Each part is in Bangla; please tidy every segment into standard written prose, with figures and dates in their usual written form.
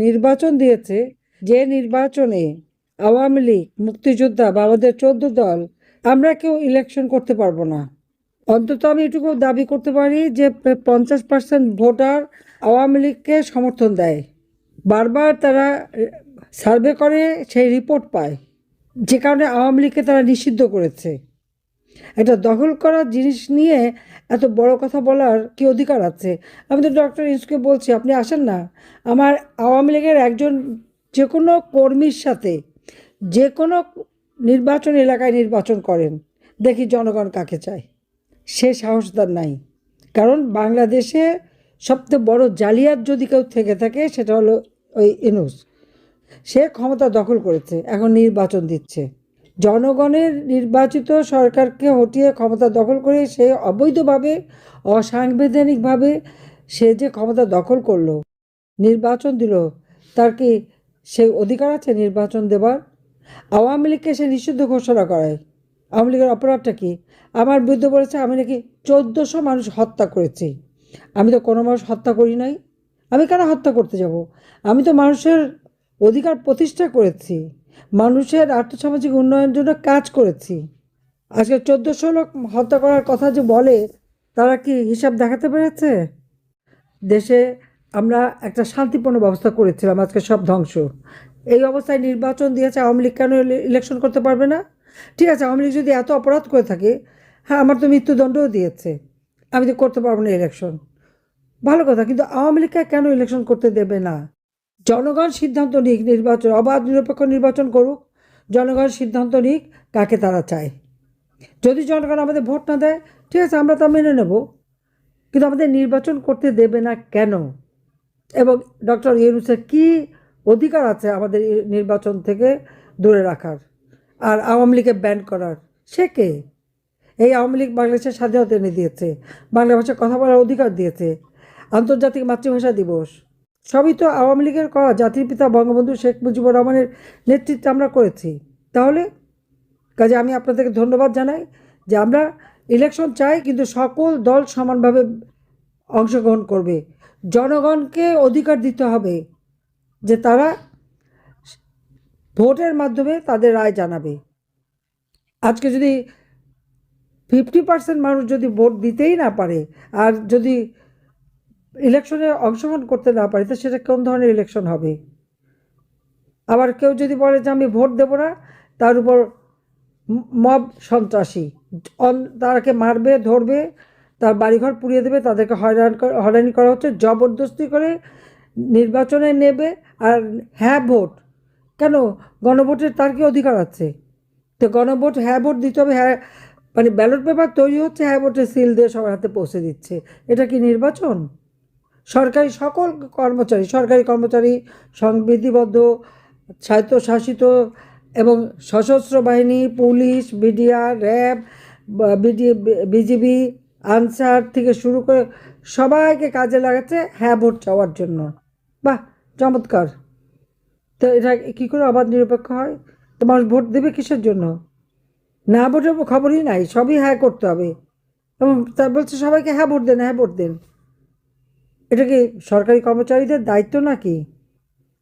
নির্বাচন দিয়েছে, যে নির্বাচনে আওয়ামী লীগ, মুক্তিযোদ্ধা বা আমাদের 14 দল আমরা কেউ ইলেকশন করতে পারবো না। অন্তত আমি এটুকু দাবি করতে পারি যে 50% ভোটার আওয়ামী লীগকে সমর্থন দেয়। বারবার তারা সার্ভে করে, সেই রিপোর্ট পায়, যে কারণে আওয়ামী লীগকে তারা নিষিদ্ধ করেছে। একটা দখল করা জিনিস নিয়ে এত বড় কথা বলার কি অধিকার আছে? আমি তো ডক্টর ইউনূসকে বলছি, আপনি আসেন না, আমার আওয়ামী লীগের একজন যে কোনো কর্মীর সাথে যে কোনো নির্বাচন এলাকায় নির্বাচন করেন, দেখি জনগণ কাকে চায়। সে সাহস তার নাই। কারণ বাংলাদেশে সবচেয়ে বড় জালিয়াত যদি কেউ থেকে থাকে সেটা হলো ওই ইউনূস। সে ক্ষমতা দখল করেছে, এখন নির্বাচন দিচ্ছে। জনগণের নির্বাচিত সরকারকে হটিয়ে ক্ষমতা দখল করে সে অবৈধভাবে, অসাংবিধানিকভাবে সে যে ক্ষমতা দখল করলো, নির্বাচন দিল, তার কি সে অধিকার আছে নির্বাচন দেবার? আওয়ামী লীগকে সে নিষিদ্ধ ঘোষণা করায়। আওয়ামী লীগের অপরাধটা কি? আমার বিরুদ্ধে বলেছে আমি নাকি 1400 মানুষ হত্যা করেছি। আমি তো কোনো মানুষ হত্যা করি নাই। আমি কেন হত্যা করতে যাব? আমি তো মানুষের অধিকার প্রতিষ্ঠা করেছি, মানুষের আর্থসামাজিক উন্নয়নের জন্য কাজ করেছি। আজকে 1400 লোক হত্যা করার কথা যে বলে, তারা কি হিসাব দেখাতে পেরেছে? দেশে আমরা একটা শান্তিপূর্ণ ব্যবস্থা করেছিলাম, আজকে সব ধ্বংস। এই অবস্থায় নির্বাচন দিয়েছে, আওয়ামী লীগ কেন ইলেকশন করতে পারবে না? ঠিক আছে, আওয়ামী লীগ যদি এত অপরাধ করে থাকে, হ্যাঁ, আমার তো মৃত্যুদণ্ডও দিয়েছে, আমি তো করতে পারবো না ইলেকশন, ভালো কথা, কিন্তু আওয়ামী লীগকে কেন ইলেকশন করতে দেবে না? জনগণ সিদ্ধান্ত নিক, নির্বাচন অবাধ নিরপেক্ষ নির্বাচন করুক, জনগণ সিদ্ধান্ত নিক কাকে তারা চায়। যদি জনগণ আমাদের ভোট না দেয়, ঠিক আছে, আমরা তা মেনে নেব, কিন্তু আমাদের নির্বাচন করতে দেবে না কেন? এবং ডক্টর ইউনূসের কী অধিকার আছে আমাদের নির্বাচন থেকে দূরে রাখার আর আওয়ামী লীগকে ব্যান করার? সে কে? এই আওয়ামী লীগ বাংলাদেশের স্বাধীনতা এনে দিয়েছে, বাংলা ভাষায় কথা বলার অধিকার দিয়েছে, আন্তর্জাতিক মাতৃভাষা দিবস, সবই তো আওয়ামী লীগের করা। জাতির পিতা বঙ্গবন্ধু শেখ মুজিবুর রহমানের নেতৃত্বে আমরা করেছি। তাহলে কাজে আমি আপনাদেরকে ধন্যবাদ জানাই যে আমরা ইলেকশন চাই, কিন্তু সকল দল সমানভাবে অংশগ্রহণ করবে। জনগণকে অধিকার দিতে হবে যে তারা ভোটের মাধ্যমে তাদের রায় জানাবে। আজকে যদি 50% মানুষ যদি ভোট দিতেই না পারে, আর যদি ইলেকশনে অংশগ্রহণ করতে না পারে, তো সেটা কোন ধরনের ইলেকশন হবে? আবার কেউ যদি বলে যে আমি ভোট দেব না, তার উপর মব সন্ত্রাসী, তাকে মারবে, ধরবে, তার বাড়িঘর পুড়িয়ে দেবে, তাদেরকে হয়রানি করা হচ্ছে, জবরদস্তি করে নির্বাচনে নেবে। আর হ্যাঁ ভোট কেন? গণভোটের তার কি অধিকার আছে? তো গণভোট, হ্যাঁ ভোট দিতে হবে, হ্যাঁ মানে ব্যালট পেপার তৈরি হচ্ছে, হ্যাঁ ভোটের সিল দিয়ে সবার হাতে পৌঁছে দিচ্ছে। এটা কি নির্বাচন? সরকারি সকল কর্মচারী, সরকারি কর্মচারী, সংবিধিবদ্ধ, স্বায়ত্তশাসিত এবং সশস্ত্র বাহিনী, police, BDR, RAB, BGB, answer থেকে শুরু করে সবাইকে কাজে লাগাচ্ছে হ্যাঁ ভোট চাওয়ার জন্য। বাহ, চমৎকার! তো এটা কী করে অবাধ নিরপেক্ষ হয়? তো মানুষ ভোট দেবে কিসের জন্য? না ভোটের খবরই নাই, সবই হ্যাঁ করতে হবে, এবং তা বলছে সবাইকে হ্যাঁ ভোট দেন, হ্যাঁ ভোট দেন। এটা কি সরকারি কর্মচারীদের দায়িত্ব নাকি?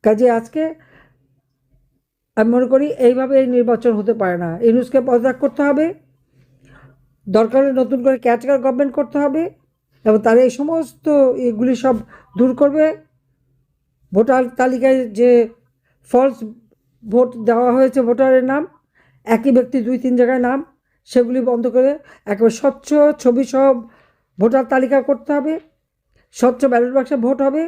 কাজে আজকে আমি মনে করি এইভাবে এই নির্বাচন হতে পারে না। ইউনূসকে পদত্যাগ করতে হবে, দরকার হলে নতুন করে ক্যাডার গভর্নমেন্ট করতে হবে, এবং তারা এই সমস্ত এগুলি সব দূর করবে। ভোটার তালিকায় যে ফলস ভোট দেওয়া হয়েছে, ভোটারের নাম একই ব্যক্তি 2-3 জায়গায় নাম, সেগুলি বন্ধ করে একেবারে স্বচ্ছ ছবি সহ ভোটার তালিকা করতে হবে, স্বচ্ছ ব্যালট বাক্সে ভোট হবে,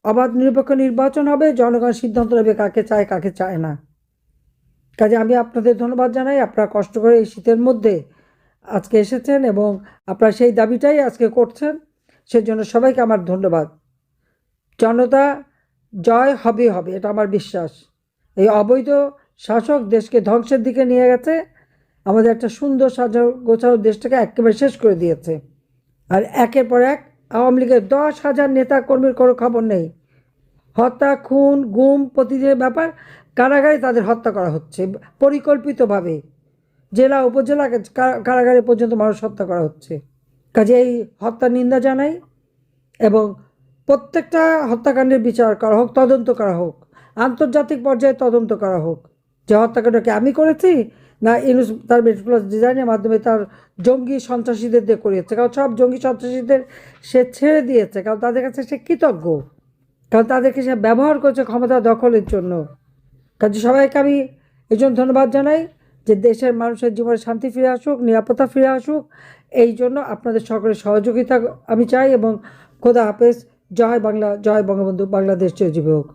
অবাধ নিরপেক্ষ নির্বাচন হবে, জনগণ সিদ্ধান্ত নেবে কাকে চায় কাকে চায় না। কাজে আমি আপনাদের ধন্যবাদ জানাই, আপনারা কষ্ট করে এই শীতের মধ্যে আজকে এসেছেন এবং আপনারা সেই দাবিটাই আজকে করছেন, সেজন্য সবাইকে আমার ধন্যবাদ। জনতা জয় হবে হবে, এটা আমার বিশ্বাস। এই অবৈধ শাসক দেশকে ধ্বংসের দিকে নিয়ে গেছে, আমাদের একটা সুন্দর গোছানো দেশটাকে একেবারে শেষ করে দিয়েছে। আর একের পর এক আওয়ামী লীগের 10,000 নেতা কর্মীর কোনো খবর নেই। হত্যা, খুন, গুম প্রতিদিনের ব্যাপার, কারাগারে তাদের হত্যা করা হচ্ছে পরিকল্পিতভাবে, জেলা উপজেলা কারাগারে পর্যন্ত মানুষ হত্যা করা হচ্ছে। কাজে এই হত্যার নিন্দা জানাই এবং প্রত্যেকটা হত্যাকাণ্ডের বিচার করা হোক, তদন্ত করা হোক, আন্তর্জাতিক পর্যায়ে তদন্ত করা হোক যে হত্যাকাণ্ডকে আমি করেছি না ইউনূস তার মেটিকুলাস ডিজাইনের মাধ্যমে তার জঙ্গি সন্ত্রাসীদের দিয়ে করিয়েছে। কারণ সব জঙ্গি সন্ত্রাসীদের সে ছেড়ে দিয়েছে, কারণ তাদের কাছে সে কৃতজ্ঞ, কারণ তাদেরকে সে ব্যবহার করেছে ক্ষমতা দখলের জন্য। কাজে সবাইকে আমি এই জন্য ধন্যবাদ জানাই যে দেশের মানুষের জীবনে শান্তি ফিরে আসুক, নিরাপত্তা ফিরে আসুক। এই জন্য আপনাদের সকলের সহযোগিতা আমি চাই এবং খোদা হাফেজ। জয় বাংলা, জয় বঙ্গবন্ধু, বাংলাদেশ চিরজীবী হোক।